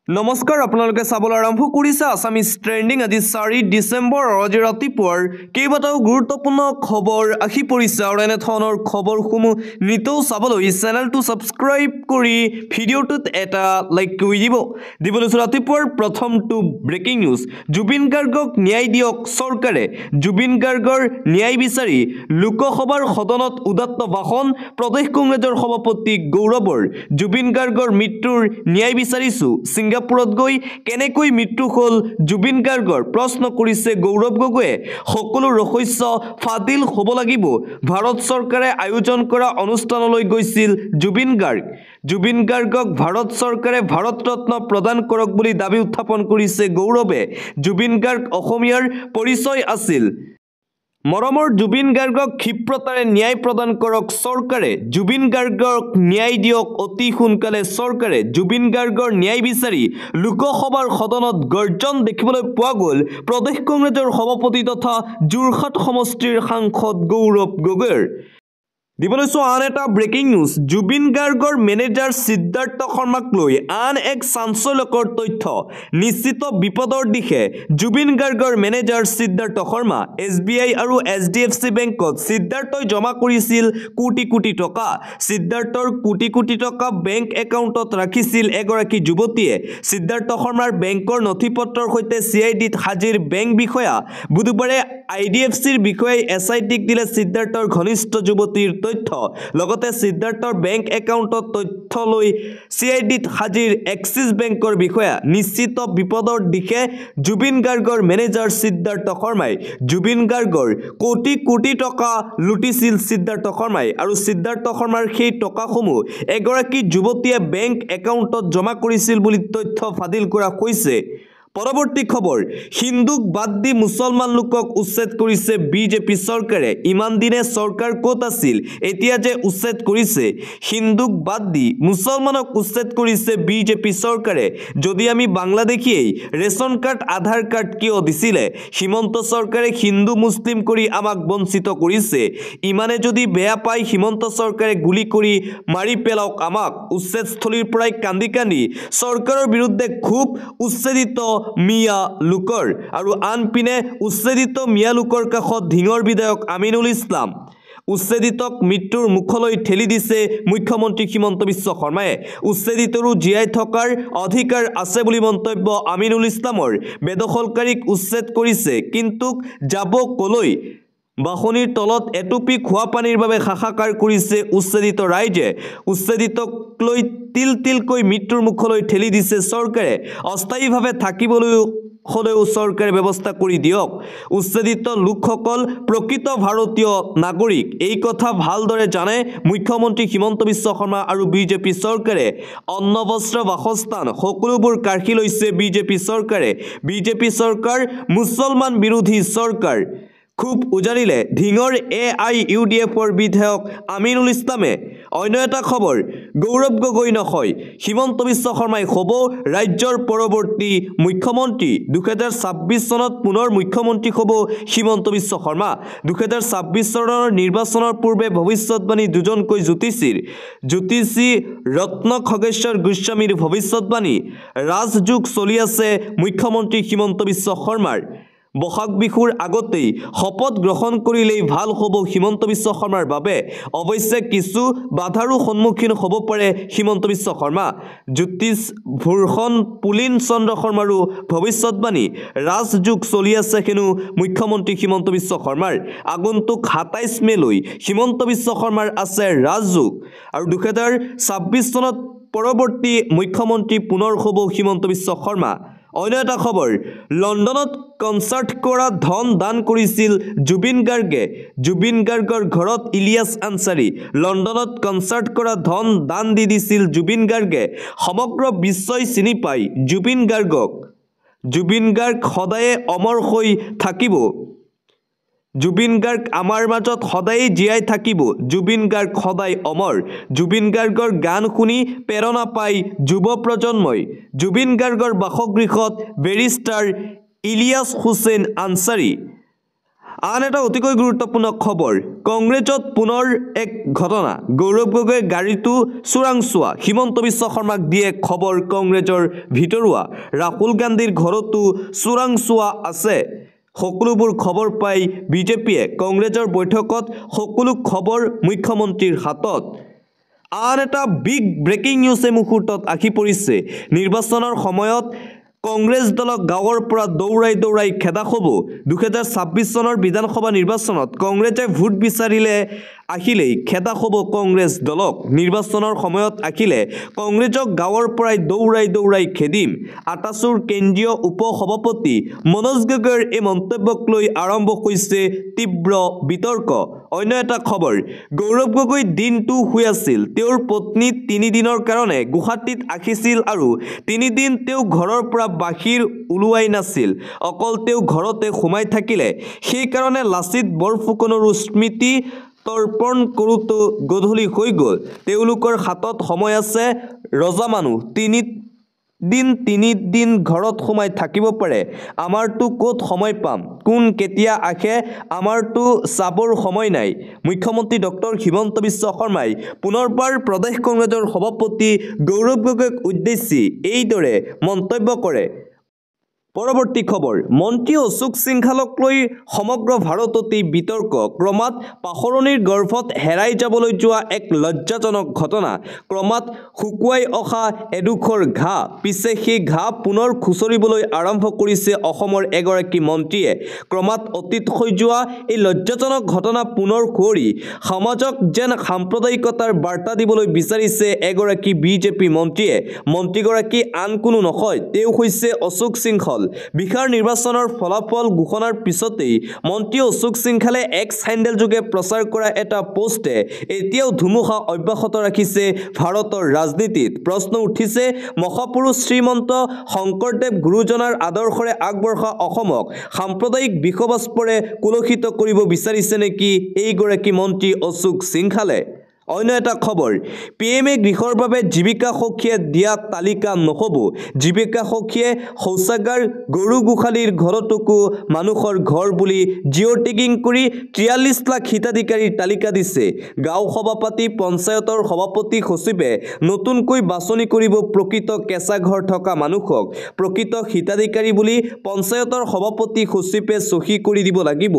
নমস্কাৰ আপোনালোকে চাবলৈ আৰম্ভ কৰিছে আসামিজ ট্ৰেন্ডিং আজি 4 ডিসেম্বৰ আজি ৰাতিপুৱাৰ কেইবাটাও গুৰুত্বপূৰ্ণ খবৰ আহি পৰিছে আৰু এনে ধৰণৰ খবৰসমূহ নিতৌ চাবলৈ চেনেলটো সাবস্ক্ৰাইব কৰি ভিডিঅ'টোত এটা লাইক কৰি দিবলৈ ৰাতিপুৱাৰ প্ৰথমটো ব্ৰেকিং নিউজ জুবিন গাৰ্গক ন্যায় দিয়ক চৰকাৰে জুবিন গাৰ্গৰ ন্যায় বিচাৰি লোকসভাৰ সদনত উদাত্ত ভাষণ প্ৰদেশ কংগ্ৰেছৰ সভাপতি গৌৰৱৰ জুবিন গাৰ্গৰ মৃত্যুৰ ন্যায় বিচাৰিছো সিংগাপুৰত গৈ কেনেকৈ মৃত্যু হল জুবিন গাৰ্গৰ প্ৰশ্ন কৰিছে গৌৰৱ গগৈয়ে সকলো ৰহস্য ফাদিল হ'ব লাগিব ভাৰত চৰকাৰে আয়োজন কৰা অনুষ্ঠানলৈ গৈছিল জুবিন গাৰ্গক ভাৰত চৰকাৰে ভাৰত ৰত্ন প্ৰদান কৰক বুলি দাবী উত্থাপন কৰিছে গৌৰৱে জুবিন গাৰ্গ অসমীয়াৰ পৰিচয় আছিল মৰমৰ জুবিন গাৰ্গক ক্ষিপ্ৰতাৰে ন্যায় প্ৰদান কৰক চৰকাৰে জুবিন গাৰ্গক ন্যায় দিয়ক অতি সোনকালে চৰকাৰে জুবিন গাৰ্গৰ ন্যায় বিচাৰি লোকসভাৰ সদনত গৰ্জন দেখিবলৈ পোৱা গ'ল প্ৰদেশ কংগ্ৰেছৰ সভাপতি তথা যোৰহাট সমষ্টিৰ সাংসদ গৌৰৱ গগৈৰ দিবলৈছো আন এটা ব্ৰেকিং নিউজ জুবিন গাৰ্গৰ মেনেজাৰ সিদ্ধাৰ্থ শৰ্মাক লৈ আন এক চাঞ্চল্যকৰ তথ্য নিশ্চিত বিপদৰ দিশে জুবিন গাৰ্গৰ মেনেজাৰ সিদ্ধাৰ্থ শৰ্মা SBI আৰু HDFC বেংকত সিদ্ধাৰ্থই জমা কৰিছিল কোটি টকা সিদ্ধাৰ্থৰ কোটি টকা বেংক একাউণ্টত ৰাখিছিল এগৰাকী যুৱতীয়ে সিদ্ধাৰ্থ শৰ্মাৰ বেংকৰ নথিপত্ৰৰ সৈতে CIDত হাজিৰ বেংক বিষয়া বুধবাৰে IDFCৰ বিষয়াই SITক দিলে সিদ্ধাৰ্থৰ ঘনিষ্ঠ যুৱতীৰ তথ্য লগতে সিদ্ধাৰ্থৰ বেংক একাউণ্টত তথ্য লৈ CIDত হাজিৰ এক্সিছ বেংকৰ বিষয়া নিশ্চিত বিপদৰ দিশে জুবিন গাৰ্গৰ মেনেজাৰ সিদ্ধাৰ্থ শৰ্মাই জুবিন গাৰ্গৰ কোটি টকা লুটিছিল সিদ্ধাৰ্থ শৰ্মাই আৰু সিদ্ধাৰ্থ শৰ্মাৰ সেই টকাসমূহ এগৰাকী যুৱতীয়ে বেংক একাউণ্টত জমা কৰিছিল বুলি তথ্য ফাদিল কৰা হৈছে পৰৱৰ্তী খবৰ হিন্দুক বাদ দি মুছলমান লোকক উচ্ছেদ কৰিছে বিজেপি চৰকাৰে ইমান দিনে চৰকাৰ ক'ত আছিল এতিয়া যে উচ্ছেদ কৰিছে হিন্দুক বাদ দি মুছলমানক উচ্ছেদ কৰিছে বিজেপি চৰকাৰে যদি আমি বাংলাদেশীয়েই ৰেচন কাৰ্ড আধাৰ কাৰ্ড কিয় দিছিলে হিমন্ত চৰকাৰে হিন্দু মুছলিম কৰি আমাক বঞ্চিত কৰিছে ইমানে যদি বেয়া পাই হিমন্ত চৰকাৰে গুলি কৰি মাৰি পেলাওক আমাক উচ্ছেদস্থলীৰ পৰাই কান্দি চৰকাৰৰ বিৰুদ্ধে খুব উচ্ছেদিত মিয়া লোকৰ আৰু আনপিনে উচ্ছেদিত মিয়া লোকৰ কাষত ধিঙৰ বিধায়ক আমিনুল ইছলাম উচ্ছেদিতক মৃত্যুৰ মুখলৈ ঠেলি দিছে মুখ্যমন্ত্ৰী হিমন্ত বিশ্ব শৰ্মাই উচ্ছেদিতৰো জীয়াই থকাৰ অধিকাৰ আছে বুলি মন্তব্য আমিনুল ইছলামৰ বেদখলকাৰীক উচ্ছেদ কৰিছে কিন্তু যাব কলৈ বাহনিৰ তলত এটুপি খোৱা পানীৰ বাবে হাহাকাৰ কৰিছে উচ্ছেদিত ৰাইজে উচ্ছেদিতক লৈ তিলকৈ মৃত্যুৰ মুখলৈ ঠেলি দিছে চৰকাৰে অস্থায়ীভাৱে থাকিবলৈ হলেও চৰকাৰে ব্যৱস্থা কৰি দিয়ক উচ্ছেদিত লোকসকল প্ৰকৃত ভাৰতীয় নাগৰিক এই কথা ভালদৰে জানে মুখ্যমন্ত্ৰী হিমন্ত বিশ্ব শৰ্মা আৰু বিজেপি চৰকাৰে অন্ন বস্ত্ৰ বাসস্থান সকলোবোৰ কাঢ়ি লৈছে বিজেপি চৰকাৰ মুছলমান বিৰোধী চৰকাৰ খুব উজাৰিলে ধিঙৰ AIUDFৰ বিধায়ক আমিনুল ইছলামে অন্য এটা খবৰ গৌৰৱ গগৈ নহয় হিমন্ত বিশ্ব শৰ্মাই হ'ব ৰাজ্যৰ পৰৱৰ্তী মুখ্যমন্ত্ৰী 2026 চনত পুনৰ মুখ্যমন্ত্ৰী হ'ব হিমন্ত বিশ্ব শৰ্মা 2026 চনৰ নিৰ্বাচনৰ পূৰ্বে ভৱিষ্যতবাণী দুজনকৈ জ্যোতিষী ৰত্ন খগেশ্বৰ গোস্বামীৰ ভৱিষ্যতবাণী ৰাজযোগ চলি আছে মুখ্যমন্ত্ৰী হিমন্ত বিশ্ব শৰ্মাৰ বহাগ বিহুৰ আগতেই শপত গ্ৰহণ কৰিলেই ভাল হ'ব হিমন্ত বিশ্ব শৰ্মাৰ বাবে অৱশ্যে কিছু বাধাৰো সন্মুখীন হ'ব পাৰে হিমন্ত বিশ্ব শৰ্মা জ্যোতিষ ভূষণ পুলিন চন্দ্ৰ শৰ্মাৰো ভৱিষ্যতবাণী ৰাজযোগ চলি আছে হেনো মুখ্যমন্ত্ৰী হিমন্ত বিশ্ব শৰ্মাৰ আগন্তুক 27 মেলৈ হিমন্ত বিশ্ব শৰ্মাৰ আছে ৰাজযোগ আৰু 2026 চনত পৰৱৰ্তী মুখ্যমন্ত্ৰী পুনৰ হ'ব হিমন্ত বিশ্ব শৰ্মা অন্য এটা খবৰ লণ্ডনত কনচাৰ্ট কৰা ধন দান কৰিছিল জুবিন গাৰ্গৰ ঘৰত ইলিয়াছ আনসাৰী লণ্ডনত কনচাৰ্ট কৰা ধন দান দিছিল জুবিন গাৰ্গে সমগ্ৰ বিশ্বই চিনি পায় জুবিন গাৰ্গ সদায়ে অমৰ হৈ থাকিব জুবিন গাৰ্গ আমাৰ মাজত সদায় জীয়াই থাকিব জুবিন গাৰ্গ সদায় অমৰ জুবিন গাৰ্গৰ গান শুনি প্ৰেৰণা পায় যুৱ প্ৰজন্মই জুবিন গাৰ্গৰ বাসগৃহত বেৰিষ্টাৰ ইলিয়াছ হুছেইন আনসাৰী আন এটা অতিকৈ গুৰুত্বপূৰ্ণ খবৰ কংগ্ৰেছত পুনৰ এক ঘটনা গৌৰৱ গগৈৰ গাড়ীটো চোৰাংচোৱা হিমন্ত বিশ্ব শৰ্মাক দিয়ে খবৰ কংগ্ৰেছৰ ভিতৰুৱা ৰাহুল গান্ধীৰ ঘৰতো চোৰাংচোৱা আছে সকলোবোৰ খবৰ পাই বিজেপিয়ে কংগ্ৰেছৰ বৈঠকত সকলো খবৰ মুখ্যমন্ত্ৰীৰ হাতত আন এটা বিগ ব্ৰেকিং নিউজ এই মুহূৰ্তত আহি পৰিছে নিৰ্বাচনৰ সময়ত কংগ্ৰেছ দলক গাঁৱৰ পৰা দৌৰাই খেদা হ'ব 2026 চনৰ বিধানসভা নিৰ্বাচনত কংগ্ৰেছে ভোট বিচাৰিলে আহিলেই খেদা হ'ব কংগ্ৰেছ দলক নিৰ্বাচনৰ সময়ত আহিলে কংগ্ৰেছক গাঁৱৰ পৰাই দৌৰাই খেদিম আটাচুৰ কেন্দ্ৰীয় উপ সভাপতি মনোজ গগৈৰ এই মন্তব্যক লৈ আৰম্ভ হৈছে তীব্ৰ বিতৰ্ক অন্য এটা খবৰ গৌৰৱ গগৈ দিনটো শুই আছিল তেওঁৰ পত্নী 3 দিনৰ কাৰণে গুৱাহাটীত আহিছিল আৰু 3 দিন তেওঁ ঘৰৰ পৰা বাহিৰ ওলোৱাই নাছিল অকল তেওঁ ঘৰতে সোমাই থাকিলে সেই কাৰণে লাচিত বৰফুকনৰো স্মৃতি তৰ্পণ কৰোঁতে গধূলি হৈ গ'ল তেওঁলোকৰ হাতত সময় আছে ৰজা মানুহ 3 দিন ঘৰত সোমাই থাকিব পাৰে আমাৰতো ক'ত সময় পাম কোন কেতিয়া আহে আমাৰতো চাবৰ সময় নাই মুখ্যমন্ত্ৰী ডক্টৰ হিমন্ত বিশ্ব শৰ্মাই পুনৰবাৰ প্ৰদেশ কংগ্ৰেছৰ সভাপতি গৌৰৱ গগৈক উদ্দেশ্যি এইদৰে মন্তব্য কৰে পৰৱৰ্তী খবৰ মন্ত্ৰী অশোক সিংঘালক লৈ সমগ্ৰ ভাৰততেই বিতৰ্ক ক্ৰমাৎ পাখৰণিৰ গৰ্ভত হেৰাই যাবলৈ যোৱা এক লজ্জাজনক ঘটনা ক্ৰমাৎ শুকুৱাই অহা এডোখৰ ঘাঁ পিছে সেই ঘাঁ পুনৰ খুচৰিবলৈ আৰম্ভ কৰিছে অসমৰ এগৰাকী মন্ত্ৰীয়ে ক্ৰমাৎ অতীত হৈ যোৱা এই লজ্জাজনক ঘটনা পুনৰ সুঁৱৰি সমাজক যেন সাম্প্ৰদায়িকতাৰ বাৰ্তা দিবলৈ বিচাৰিছে এগৰাকী বিজেপি মন্ত্ৰীয়ে মন্ত্ৰীগৰাকী আন কোনো নহয় তেওঁ হৈছে অশোক সিংঘল বিহাৰ নিৰ্বাচনৰ ফলাফল ঘোষণাৰ পিছতেই মন্ত্ৰী অশোক সিংঘালে এক্স হেণ্ডেল যোগে প্ৰচাৰ কৰা এটা পোষ্টে এতিয়াও ধুমুহা অব্যাহত ৰাখিছে ভাৰতৰ ৰাজনীতিত প্ৰশ্ন উঠিছে মহাপুৰুষ শ্ৰীমন্ত শংকৰদেৱ গুৰুজনাৰ আদৰ্শৰে আগবঢ়া অসমক সাম্প্ৰদায়িক বিষবাস্পৰে কুলসিত কৰিব বিচাৰিছে নেকি এইগৰাকী মন্ত্ৰী অশোক সিংঘালে অন্য এটা খবৰ পিএমএ গৃহৰ বাবে জীৱিকা সখীয়ে দিয়া তালিকা নহব জীৱিকা সখীয়ে শৌচাগাৰ গৰু গোখালিৰ ঘৰতকো মানুহৰ ঘৰ বুলি জিঅ' টেগিং কৰি 43 লাখ হিতাধিকাৰীৰ তালিকা দিছে গাঁও সভাপতি পঞ্চায়তৰ সভাপতি সচিবে নতুনকৈ বাছনি কৰিব প্ৰকৃত কেঁচা ঘৰ থকা মানুহক প্ৰকৃত হিতাধিকাৰী বুলি পঞ্চায়তৰ সভাপতি সচিবে সহি কৰি দিব লাগিব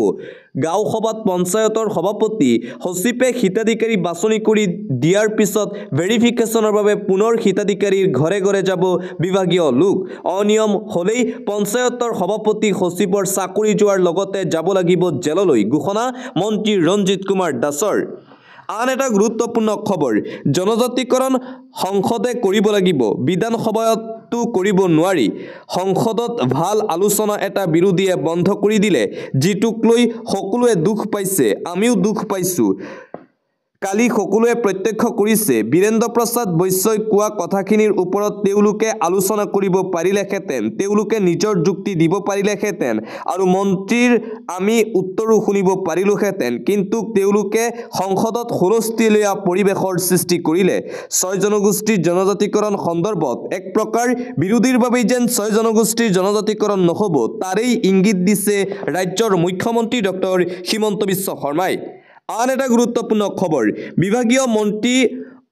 গাঁও সভাত পঞ্চায়তৰ সভাপতি সচিবে হিতাধিকাৰী বাছনি কৰি দিয়াৰ পিছত ভেৰিফিকেশ্যনৰ বাবে পুনৰ হিতাধিকাৰীৰ ঘৰে ঘৰে যাব বিভাগীয় লোক অনিয়ম হ'লেই পঞ্চায়তৰ সভাপতি সচিবৰ চাকৰি যোৱাৰ লগতে যাব লাগিব জেললৈ ঘোষণা মন্ত্ৰী ৰঞ্জিত কুমাৰ দাসৰ আন এটা গুৰুত্বপূৰ্ণ খবৰ জনজাতিকৰণ সংসদে কৰিব লাগিব বিধানসভাতো কৰিব নোৱাৰি সংসদত ভাল আলোচনা এটা বিৰোধীয়ে বন্ধ কৰি দিলে যিটোক লৈ সকলোৱে দুখ পাইছে আমিও দুখ পাইছো কালি সকলোৱে প্ৰত্যক্ষ কৰিছে বীৰেন্দ্ৰ প্ৰসাদ বৈশ্যই কোৱা কথাখিনিৰ ওপৰত তেওঁলোকে আলোচনা কৰিব পাৰিলেহেঁতেন তেওঁলোকে নিজৰ যুক্তি দিব পাৰিলেহেঁতেন আৰু মন্ত্ৰীৰ আমি উত্তৰো শুনিব পাৰিলোহেঁতেন কিন্তু তেওঁলোকে সংসদত হুলস্থুলীয়া পৰিৱেশৰ সৃষ্টি কৰিলে 6 জনগোষ্ঠীৰ জনজাতিকৰণ সন্দৰ্ভত এক প্ৰকাৰ বিৰোধীৰ বাবে যেন 6 জনগোষ্ঠীৰ জনজাতিকৰণ নহ'ব তাৰেই ইংগিত দিছে ৰাজ্যৰ মুখ্যমন্ত্ৰী ডক্টৰ হিমন্ত বিশ্ব শৰ্মাই আন এটা গুৰুত্বপূৰ্ণ খবৰ বিভাগীয় মন্ত্ৰী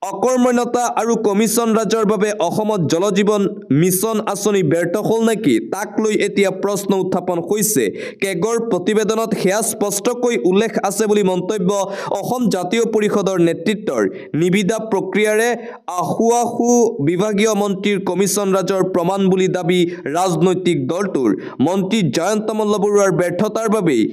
অকৰ্মণ্যতা আৰু কমিছন ৰাজৰ বাবে অসমত জল জীৱন মিছন আঁচনি ব্যৰ্থ হ'ল নেকি তাক লৈ এতিয়া প্ৰশ্ন উত্থাপন হৈছে কেগৰ প্ৰতিবেদনত সেয়া স্পষ্টকৈ উল্লেখ আছে বুলি মন্তব্য অসম জাতীয় পৰিষদৰ নেতৃত্বৰ নিবিদা প্ৰক্ৰিয়াৰে আহুআহু বিভাগীয় মন্ত্ৰীৰ কমিছন ৰাজৰ প্ৰমাণ বুলি দাবী ৰাজনৈতিক দলটোৰ মন্ত্ৰী জয়ন্ত মল্লবৰুৱাৰ ব্যৰ্থতাৰ বাবেই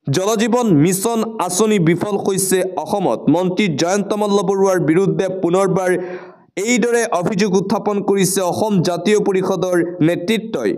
জল জীৱন মিছন আঁচনি বিফল হৈছে অসমত মন্ত্ৰী জয়ন্ত মল্লবৰুৱাৰ বিৰুদ্ধে পুনৰবাৰ এইদৰে অভিযোগ উত্থাপন কৰিছে অসম জাতীয় পৰিষদৰ নেতৃত্বই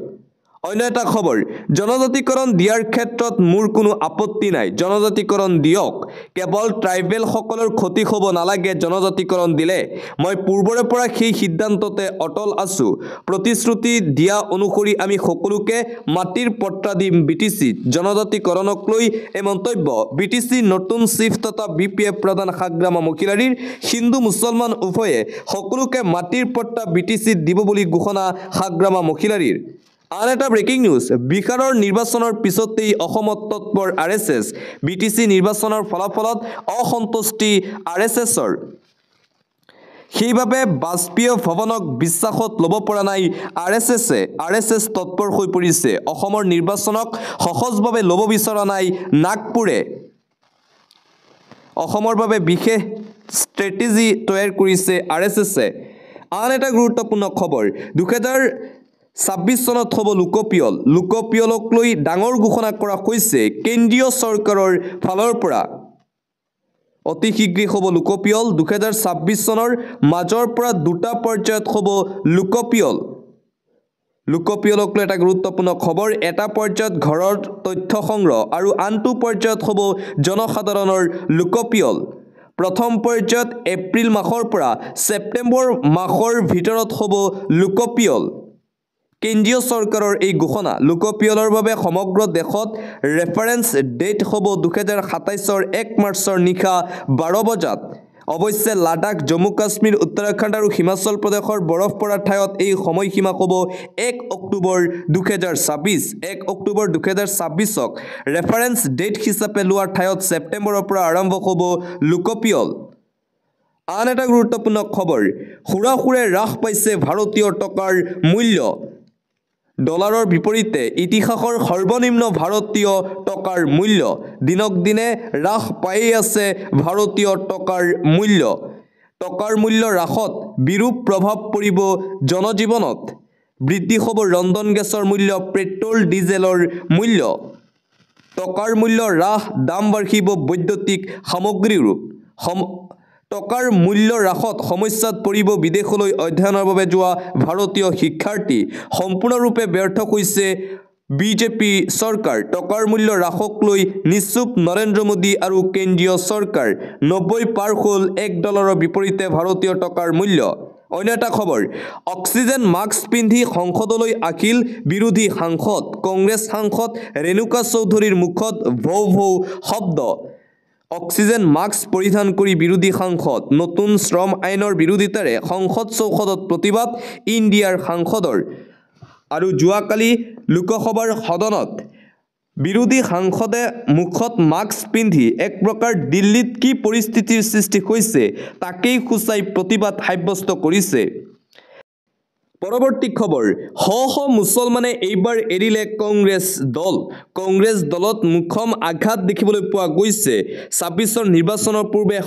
অন্য এটা খবৰ জনজাতিকৰণ দিয়াৰ ক্ষেত্ৰত মোৰ কোনো আপত্তি নাই জনজাতিকৰণ দিয়ক কেৱল ট্ৰাইবেল সকলৰ ক্ষতি হ'ব নালাগে জনজাতিকৰণ দিলে মই পূৰ্বৰে পৰা সেই সিদ্ধান্ততে অটল আছো প্ৰতিশ্ৰুতি দিয়া অনুসৰি আমি সকলোকে মাটিৰ পট্টা দিম বিটিচি জনজাতিকৰণক লৈ এই মন্তব্য বিটিচি নতুন চিফ তথা বিপিএফ প্ৰধান হাগ্ৰামা মহিলাৰীৰ হিন্দু মুছলমান উভয়ে সকলোকে মাটিৰ পট্টা বিটিচিত দিব বুলি ঘোষণা হাগ্ৰামা মহিলাৰীৰ আন এটা ব্ৰেকিং নিউজ বিহাৰৰ নিৰ্বাচনৰ পিছতেই অসমত তৎপৰ RSS BTC নিৰ্বাচনৰ ফলাফলত অসন্তুষ্টি RSSৰ সেইবাবে বাজপেয়ী ভৱনক বিশ্বাসত ল'ব পৰা নাই RSS তৎপৰ হৈ পৰিছে অসমৰ নিৰ্বাচনক সহজভাৱে ল'ব বিচৰা নাই নাগপুৰে অসমৰ বাবে বিশেষ ষ্ট্ৰেটেজি তৈয়াৰ কৰিছে RSSে আন এটা গুৰুত্বপূৰ্ণ খবৰ 2026 চনত হ'ব লোকপিয়লক লৈ ডাঙৰ ঘোষণা কৰা হৈছে কেন্দ্ৰীয় চৰকাৰৰ ফালৰ পৰা অতি শীঘ্ৰে হ'ব লোকপিয়ল 2026 চনৰ মাজৰ পৰা দুটা পৰ্যায়ত হ'ব লোকপিয়লক লৈ এটা গুৰুত্বপূৰ্ণ খবৰ এটা পৰ্যায়ত ঘৰৰ তথ্য সংগ্ৰহ আৰু আনটো পৰ্যায়ত হ'ব জনসাধাৰণৰ লোকপিয়ল প্ৰথম পৰ্যায়ত এপ্ৰিল মাহৰ পৰা ছেপ্টেম্বৰ মাহৰ ভিতৰত হ'ব লোকপিয়ল কেন্দ্ৰীয় চৰকাৰৰ এই ঘোষণা লোকপিয়লৰ বাবে সমগ্ৰ দেশত ৰেফাৰেন্স ডেট হ'ব 2027 1 মাৰ্চৰ নিশা 12 বজাত অৱশ্যে লাডাখ জম্মু কাশ্মীৰ উত্তৰাখণ্ড আৰু হিমাচল প্ৰদেশৰ বৰফ পৰা ঠাইত এই সময়সীমা হ'ব 1 অক্টোবৰ 2026ক ৰেফাৰেন্স ডেট হিচাপে লোৱা ঠাইত ছেপ্টেম্বৰৰ পৰা আৰম্ভ হ'ব লোকপিয়ল আন এটা গুৰুত্বপূৰ্ণ খবৰ হুৰাহুৰে হ্ৰাস পাইছে ভাৰতীয় টকাৰ মূল্য ডলাৰৰ বিপৰীতে ইতিহাসৰ সৰ্বনিম্ন ভাৰতীয় টকাৰ মূল্য দিনক দিনে হ্ৰাস পাই আছে ভাৰতীয় টকাৰ মূল্য হ্ৰাসত বিৰূপ প্ৰভাৱ পৰিব জনজীৱনত বৃদ্ধি হ'ব ৰন্ধন গেছৰ মূল্য পেট্ৰল ডিজেলৰ মূল্য টকাৰ মূল্য হ্ৰাস দাম বাঢ়িব বৈদ্যুতিক সামগ্ৰীৰো টকাৰ মূল্য হ্ৰাসত সমস্যাত পৰিব বিদেশলৈ অধ্যয়নৰ বাবে যোৱা ভাৰতীয় শিক্ষাৰ্থী সম্পূৰ্ণৰূপে ব্যৰ্থ হৈছে বিজেপি চৰকাৰ টকাৰ মূল্য হ্ৰাসক লৈ নিশ্চুপ নৰেন্দ্ৰ মোদী আৰু কেন্দ্ৰীয় চৰকাৰ 90 পাৰ হ'ল $1 বিপৰীতে ভাৰতীয় টকাৰ মূল্য অন্য এটা খবৰ অক্সিজেন মাস্ক পিন্ধি সংসদলৈ আহিল বিৰোধী সাংসদ কংগ্ৰেছ সাংসদ ৰেণুকা চৌধুৰীৰ মুখত ভৌ ভৌ শব্দ অক্সিজেন মাস্ক পৰিধান কৰি বিৰোধী সাংসদ নতুন শ্ৰম আইনৰ বিৰোধিতাৰে সংসদ চৌহদত প্ৰতিবাদ ইণ্ডিয়াৰ সাংসদৰ আৰু যোৱাকালি লোকসভাৰ সদনত বিৰোধী সাংসদে মুখত মাস্ক পিন্ধি এক প্ৰকাৰ দিল্লীত কি পৰিস্থিতিৰ সৃষ্টি হৈছে তাকেই খুচাই প্ৰতিবাদ সাব্যস্ত কৰিছে পৰৱৰ্তী খবৰ মুছলমানে এইবাৰ এৰিলে কংগ্ৰেছ দলত মুখম আঘাত দেখিবলৈ পোৱা গৈছে 26ৰ নিৰ্বাচনৰ পূৰ্বে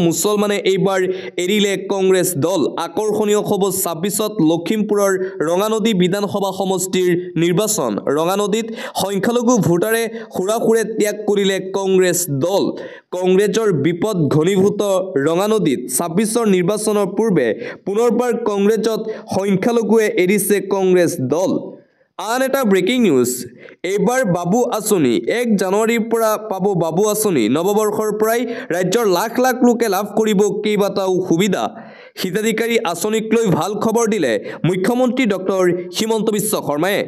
মুছলমানে এইবাৰ এৰিলে কংগ্ৰেছ দল আকৰ্ষণীয় হ'ব 26ত লখিমপুৰৰ ৰঙানদী বিধানসভা সমষ্টিৰ নিৰ্বাচন ৰঙানদীত সংখ্যালঘু ভোটাৰে হুৰাহুৰে ত্যাগ কৰিলে কংগ্ৰেছ দল কংগ্ৰেছৰ বিপদ ঘনীভূত ৰঙানদীত 26ৰ নিৰ্বাচনৰ পূৰ্বে পুনৰবাৰ কংগ্ৰেছত সংখ্যালঘুৱে এৰিছে কংগ্ৰেছ দল আন এটা ব্ৰেকিং নিউজ এইবাৰ বাবু আঁচনি 1 জানুৱাৰীৰ পৰা পাব বাবু আঁচনি নৱবৰ্ষৰ পৰাই ৰাজ্যৰ লাখ লাখ লোকে লাভ কৰিব কেইবাটাও সুবিধা হিতাধিকাৰী আঁচনিক লৈ ভাল খবৰ দিলে মুখ্যমন্ত্ৰী ডক্টৰ হিমন্ত বিশ্ব শৰ্মাই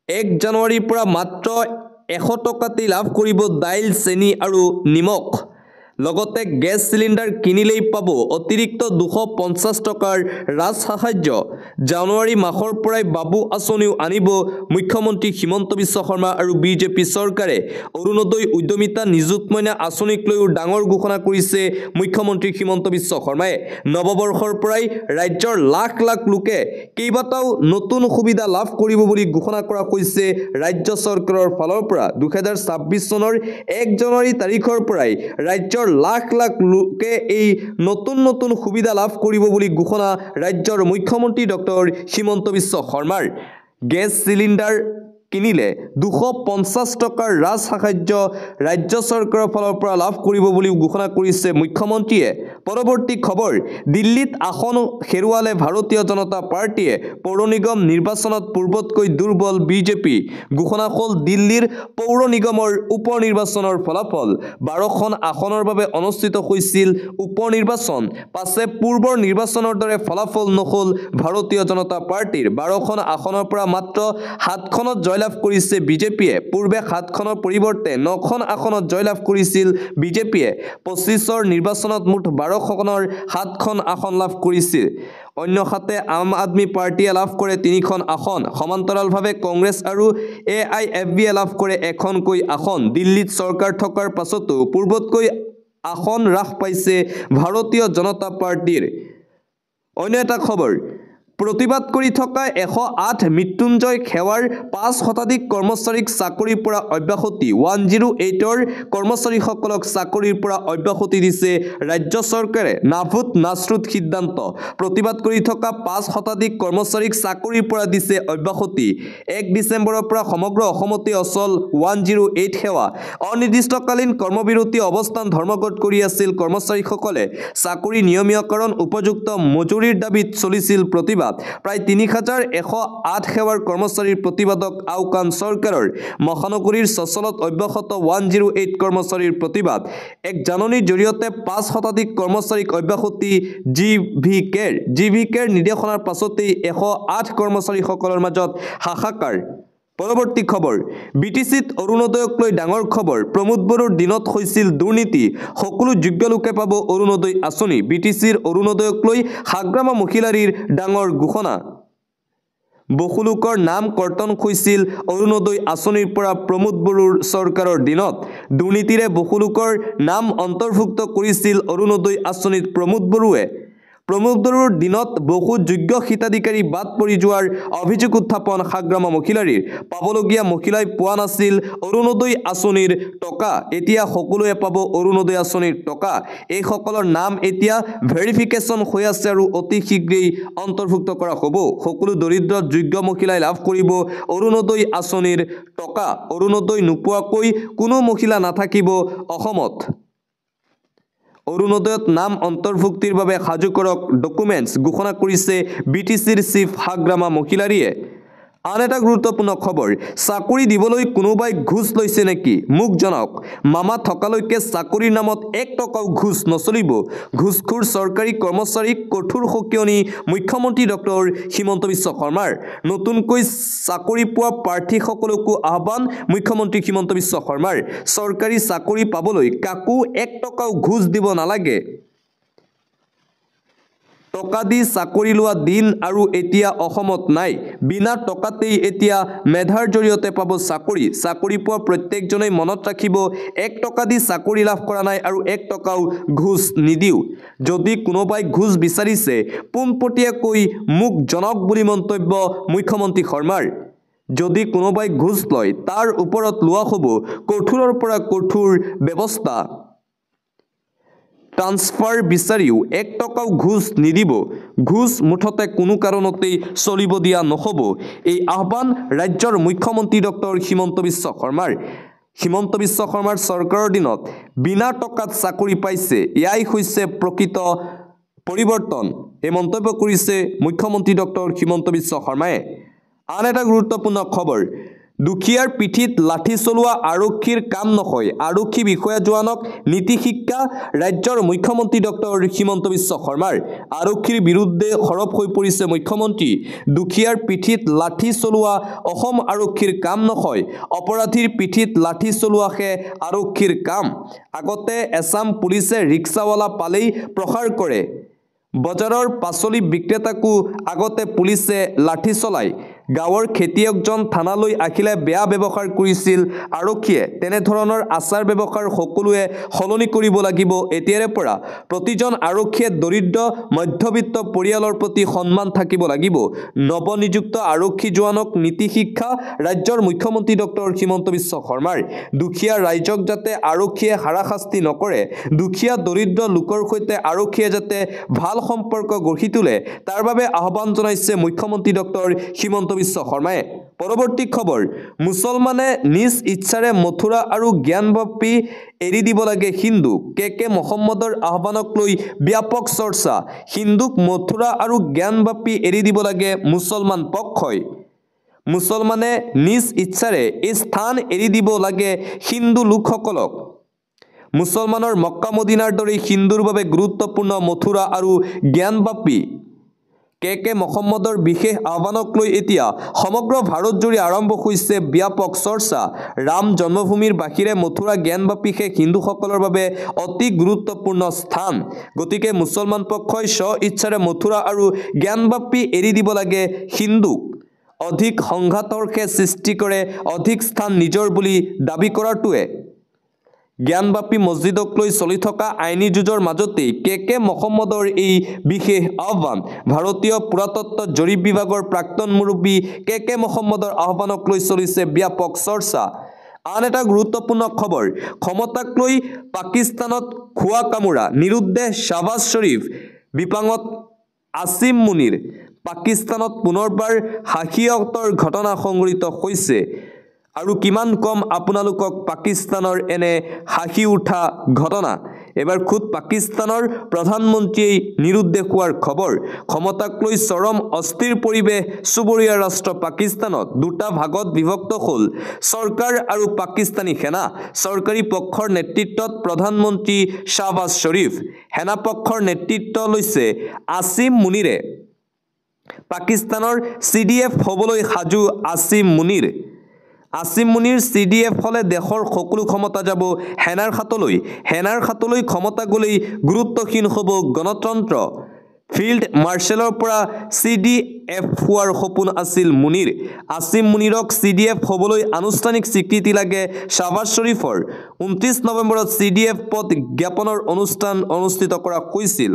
1 জানুৱাৰীৰ পৰা মাত্ৰ 100 টকাতেই লাভ কৰিব দাইল চেনি আৰু নিমখ লগতে গেছ সিলিন্ডাৰ কিনিলেই পাব অতিৰিক্ত 250 টকাৰ ৰাজ সাহায্য জানুৱাৰী মাহৰ পৰাই বাবু আঁচনিও আনিব মুখ্যমন্ত্ৰী হিমন্ত বিশ্ব শৰ্মা আৰু বিজেপি চৰকাৰে অৰুণোদয় উদ্যমিতা নিযুত মইনা আঁচনিক লৈও ডাঙৰ ঘোষণা কৰিছে মুখ্যমন্ত্ৰী হিমন্ত বিশ্ব শৰ্মাই নৱবৰ্ষৰ পৰাই ৰাজ্যৰ লাখ লাখ লোকে কেইবাটাও নতুন সুবিধা লাভ কৰিব বুলি ঘোষণা কৰা হৈছে ৰাজ্য চৰকাৰৰ ফালৰ পৰা 2026 চনৰ 1 জানুৱাৰী তাৰিখৰ পৰাই ৰাজ্যৰ লাখ লাখ লোকে এই নতুন সুবিধা লাভ কৰিব বুলি ঘোষণা ৰাজ্যৰ মুখ্যমন্ত্ৰী ডক্টৰ হিমন্ত বিশ্ব শৰ্মাৰ গেছ সিলিন্ডাৰ কিনিলে 250 টকাৰ ৰাজ সাহায্য ৰাজ্য চৰকাৰৰ ফালৰ পৰা লাভ কৰিব বুলি ঘোষণা কৰিছে মুখ্যমন্ত্ৰীয়ে পৰৱৰ্তী খবৰ দিল্লীত আসন হেৰুৱালে ভাৰতীয় জনতা পাৰ্টিয়ে পৌৰ নিগম নিৰ্বাচনত পূৰ্বতকৈ দুৰ্বল বিজেপি ঘোষণা হ'ল দিল্লীৰ পৌৰ নিগমৰ উপ নিৰ্বাচনৰ ফলাফল 12খন আসনৰ বাবে অনুষ্ঠিত হৈছিল উপ নিৰ্বাচন পাছে পূৰ্বৰ নিৰ্বাচনৰ দৰে ফলাফল নহ'ল ভাৰতীয় জনতা পাৰ্টিৰ 12খন আসনৰ পৰা মাত্ৰ 7খনত জয় জয়লাভ কৰিছে বিজেপিয়ে পূৰ্বে 7খনৰ পৰিৱৰ্তে 9খন আসনত জয়লাভ কৰিছিল বিজেপিয়ে 25ৰ নিৰ্বাচনত মুঠ 12খনৰ 7খন আসন লাভ কৰিছিল অন্যহাতে আম আদমি পাৰ্টিয়ে লাভ কৰে 3খন আসন সমান্তৰালভাৱে কংগ্ৰেছ আৰু AIFB লাভ কৰে এখনকৈ আসন দিল্লীত চৰকাৰ থকাৰ পাছতো পূৰ্বতকৈ আসন হ্ৰাস পাইছে ভাৰতীয় জনতা পাৰ্টিৰ অন্য এটা খবৰ প্ৰতিবাদ কৰি থকা 108 মৃত্যুঞ্জয় সেৱাৰ 5 শতাধিক কৰ্মচাৰীক চাকৰিৰ পৰা অব্যাহতি 108ৰ কৰ্মচাৰীসকলক চাকৰিৰ পৰা অব্যাহতি দিছে ৰাজ্য চৰকাৰে নাভুত নাছৰুত সিদ্ধান্ত প্ৰতিবাদ কৰি থকা 5 শতাধিক কৰ্মচাৰীক চাকৰিৰ পৰা দিছে অব্যাহতি 1 ডিচেম্বৰৰ পৰা সমগ্ৰ অসমতে অচল 108 সেৱা অনিৰ্দিষ্টকালীন কৰ্মবিৰতি অৱস্থান ধৰ্মঘট কৰি আছিল কৰ্মচাৰীসকলে চাকৰি নিয়মীয়কৰণ উপযুক্ত মজুৰিৰ দাবীত চলিছিল প্ৰতিবাদ প্ৰায় 3108 সেৱাৰ কৰ্মচাৰীৰ প্ৰতিবাদক আওকাণ চৰকাৰৰ মহানগৰীৰ সচলত অব্যাহত 108 কৰ্মচাৰীৰ প্ৰতিবাদ এক জাননীৰ জৰিয়তে 5 শতাধিক কৰ্মচাৰীক অব্যাহতি জিভিকেৰ নিৰ্দেশনাৰ পাছতেই 108 কৰ্মচাৰীসকলৰ মাজত হাহাকাৰ পৰৱৰ্তী খবৰ বিটিচিত অৰুণোদয়ক লৈ ডাঙৰ খবৰ প্ৰমোদ বড়োৰ দিনত হৈছিল দুৰ্নীতি সকলো যোগ্য লোকে পাব অৰুণোদয় আঁচনি বিটিচিৰ অৰুণোদয়ক লৈ হাগ্ৰামা মহিলাৰীৰ ডাঙৰ ঘোষণা বহুলোকৰ নাম কৰ্তন হৈছিল অৰুণোদয় আঁচনিৰ পৰা প্ৰমোদ বড়োৰ চৰকাৰৰ দিনত দুৰ্নীতিৰে বহুলোকৰ নাম অন্তৰ্ভুক্ত কৰিছিল অৰুণোদয় আঁচনিত প্ৰমোদ বড়োৰ দিনত বহু যোগ্য হিতাধিকাৰী বাদ পৰি যোৱাৰ অভিযোগ উত্থাপন হাগ্ৰামা মহিলাৰীৰ পাবলগীয়া মহিলাই পোৱা নাছিল অৰুণোদয় আঁচনিৰ টকা এতিয়া সকলোৱে পাব অৰুণোদয় আঁচনিৰ টকা এই সকলৰ নাম এতিয়া ভেৰিফিকেশ্যন হৈ আছে আৰু অতি শীঘ্ৰেই অন্তৰ্ভুক্ত কৰা হ'ব সকলো দৰিদ্ৰ যোগ্য মহিলাই লাভ কৰিব অৰুণোদয় আঁচনিৰ টকা অৰুণোদয় নোপোৱাকৈ কোনো মহিলা নাথাকিব অসমত অৰুণোদয়ত নাম অন্তৰ্ভুক্তিৰ বাবে সাজু কৰক ডকুমেণ্টছ ঘোষণা কৰিছে বিটিচিৰ চিফ হাগ্ৰামা মহিলাৰীয়ে আন এটা গুৰুত্বপূৰ্ণ খবৰ চাকৰি দিবলৈ কোনোবাই ঘুষ লৈছে নেকি মোক জনাওক মামা থকালৈকে চাকৰিৰ নামত 1 টকাও ঘুষ নচলিব ঘুষখোৰ চৰকাৰী কৰ্মচাৰীক কঠোৰ সকিয়নি মুখ্যমন্ত্ৰী ডক্টৰ হিমন্ত বিশ্ব শৰ্মাৰ নতুনকৈ চাকৰি পোৱা প্ৰাৰ্থীসকলকো আহ্বান মুখ্যমন্ত্ৰী হিমন্ত বিশ্ব শৰ্মাৰ চৰকাৰী চাকৰি পাবলৈ কাকো 1 টকাও ঘুষ দিব নালাগে টকা দি চাকৰি লোৱা দিন আৰু এতিয়া অসমত নাই বিনা টকাতেই এতিয়া মেধাৰ জৰিয়তে পাব চাকৰি পোৱা প্ৰত্যেকজনেই মনত ৰাখিব 1 টকা দি চাকৰি লাভ কৰা নাই আৰু 1 টকাও ঘুষ নিদিও যদি কোনোবাই ঘুষ বিচাৰিছে পোনপটীয়াকৈ মোক জনাওক বুলি মন্তব্য মুখ্যমন্ত্ৰী শৰ্মাৰ যদি কোনোবাই ঘুষ লয় তাৰ ওপৰত লোৱা হ'ব কঠোৰৰ পৰা কঠোৰ ব্যৱস্থা ট্ৰান্সফাৰ বিচাৰিও 1 টকাও ঘুষ নিদিব ঘুষ মুঠতে কোনো কাৰণতেই চলিব দিয়া নহ'ব এই আহ্বান ৰাজ্যৰ মুখ্যমন্ত্ৰী ডক্টৰ হিমন্ত বিশ্ব শৰ্মাৰ চৰকাৰৰ দিনত বিনা টকাত চাকৰি পাইছে এয়াই হৈছে প্ৰকৃত পৰিৱৰ্তন এই মন্তব্য কৰিছে মুখ্যমন্ত্ৰী ডক্টৰ হিমন্ত বিশ্ব শৰ্মাই আন এটা গুৰুত্বপূৰ্ণ খবৰ দুখীয়াৰ পিঠিত লাঠি চলোৱা আৰক্ষীৰ কাম নহয় আৰক্ষী বিষয়া জোৱানক নীতি শিক্ষা ৰাজ্যৰ মুখ্যমন্ত্ৰী ডক্টৰ হিমন্ত বিশ্ব শৰ্মাৰ আৰক্ষীৰ বিৰুদ্ধে সৰব হৈ পৰিছে মুখ্যমন্ত্ৰী দুখীয়াৰ পিঠিত লাঠি চলোৱা অসম আৰক্ষীৰ কাম নহয় অপৰাধীৰ পিঠিত লাঠি চলোৱাহে আৰক্ষীৰ কাম আগতে এছাম পুলিচে ৰিক্সাৱালা পালেই প্ৰহাৰ কৰে বজাৰৰ পাচলি বিক্ৰেতাকো আগতে পুলিচে লাঠি চলায় গাঁৱৰ খেতিয়কজন থানালৈ আহিলে বেয়া ব্যৱহাৰ কৰিছিল আৰক্ষীয়ে তেনে ধৰণৰ আচাৰ ব্যৱহাৰ সকলোৱে সলনি কৰিব লাগিব এতিয়াৰে পৰা প্ৰতিজন আৰক্ষীয়ে দৰিদ্ৰ মধ্যবিত্ত পৰিয়ালৰ প্ৰতি সন্মান থাকিব লাগিব নৱনিযুক্ত আৰক্ষী জোৱানক নীতি শিক্ষা ৰাজ্যৰ মুখ্যমন্ত্ৰী ডক্টৰ হিমন্ত বিশ্ব শৰ্মাৰ দুখীয়া ৰাইজক যাতে আৰক্ষীয়ে হাৰাশাস্তি নকৰে দুখীয়া দৰিদ্ৰ লোকৰ সৈতে আৰক্ষীয়ে যাতে ভাল সম্পৰ্ক গঢ়ি তোলে তাৰ বাবে আহ্বান জনাইছে মুখ্যমন্ত্ৰী ডক্টৰ হিমন্ত বিশ্ব শৰ্মাই পৰৱৰ্তী খবৰ মুছলমানে নিজ ইচ্ছাৰে মথুৰা আৰু জ্ঞানবাপী এৰি দিব লাগে হিন্দু কে মহম্মদৰ আহ্বানক লৈ ব্যাপক চৰ্চা হিন্দুক মথুৰা আৰু জ্ঞানবাপী এৰি দিব লাগে মুছলমান পক্ষই মুছলমানে নিজ ইচ্ছাৰে এই স্থান এৰি দিব লাগে হিন্দু লোকসকলক মুছলমানৰ মক্কা মদিনাৰ দৰে হিন্দুৰ বাবে গুৰুত্বপূৰ্ণ মথুৰা আৰু জ্ঞানবাপী কে মহম্মদৰ বিশেষ আহ্বানক লৈ এতিয়া সমগ্ৰ ভাৰতজুৰি আৰম্ভ হৈছে ব্যাপক চৰ্চা ৰাম জন্মভূমিৰ বাহিৰে মথুৰা জ্ঞানবাপী শেষ হিন্দুসকলৰ বাবে অতি গুৰুত্বপূৰ্ণ স্থান গতিকে মুছলমান পক্ষই স্ব ইচ্ছাৰে মথুৰা আৰু জ্ঞানবাপী এৰি দিব লাগে হিন্দুক অধিক সংঘাতৰ সৃষ্টি কৰে অধিক স্থান নিজৰ বুলি দাবী কৰাটোৱে জ্ঞানবাপী মছজিদক লৈ চলি থকা আইনী যুঁজৰ মাজতেই কে মহম্মদৰ এই বিশেষ আহ্বান ভাৰতীয় পুৰাতত্ত্ব জৰীপ বিভাগৰ প্ৰাক্তন মুৰব্বী কে মহম্মদৰ আহ্বানক লৈ চলিছে ব্যাপক চৰ্চা আন এটা গুৰুত্বপূৰ্ণ খবৰ ক্ষমতাক লৈ পাকিস্তানত খোৱা কামোৰা নিৰুদ্দেশ শাহবাজ শ্বৰীফ বিপাঙত আসিম মুনিৰ পাকিস্তানত পুনৰবাৰ হাঁহিয়তৰ ঘটনা সংঘটিত হৈছে আৰু কিমান কম আপোনালোকক পাকিস্তানৰ এনে হাঁহি উঠা ঘটনা এবাৰ খুদ পাকিস্তানৰ প্ৰধানমন্ত্ৰীয়ে নিৰুদ্দেশ হোৱাৰ খবৰ ক্ষমতাক লৈ চৰম অস্থিৰ পৰিৱেশ চুবুৰীয়া ৰাষ্ট্ৰ পাকিস্তানত দুটা ভাগত বিভক্ত হ'ল চৰকাৰ আৰু পাকিস্তানী সেনা চৰকাৰী পক্ষৰ নেতৃত্বত প্ৰধানমন্ত্ৰী শাহবাজ শ্বৰীফ সেনা পক্ষৰ নেতৃত্ব লৈছে আসিম মুনিৰে পাকিস্তানৰ CDF হ'বলৈ সাজু আসিম মুনিৰ CDF হলে দেশৰ সকলো ক্ষমতা যাব হেনাৰ খাতলৈ ক্ষমতা গলেই গুৰুত্বহীন হ'ব গণতন্ত্ৰ ফিল্ড মাৰ্শ্বেলৰ পৰা CDF হোৱাৰ সপোন আছিল মুনিৰ আসিম মুনিৰক CDF হ'বলৈ আনুষ্ঠানিক স্বীকৃতি লাগে শাহবাজ শ্বৰীফৰ 29 নৱেম্বৰত CDF পদ জ্ঞাপনৰ অনুষ্ঠান অনুষ্ঠিত কৰা হৈছিল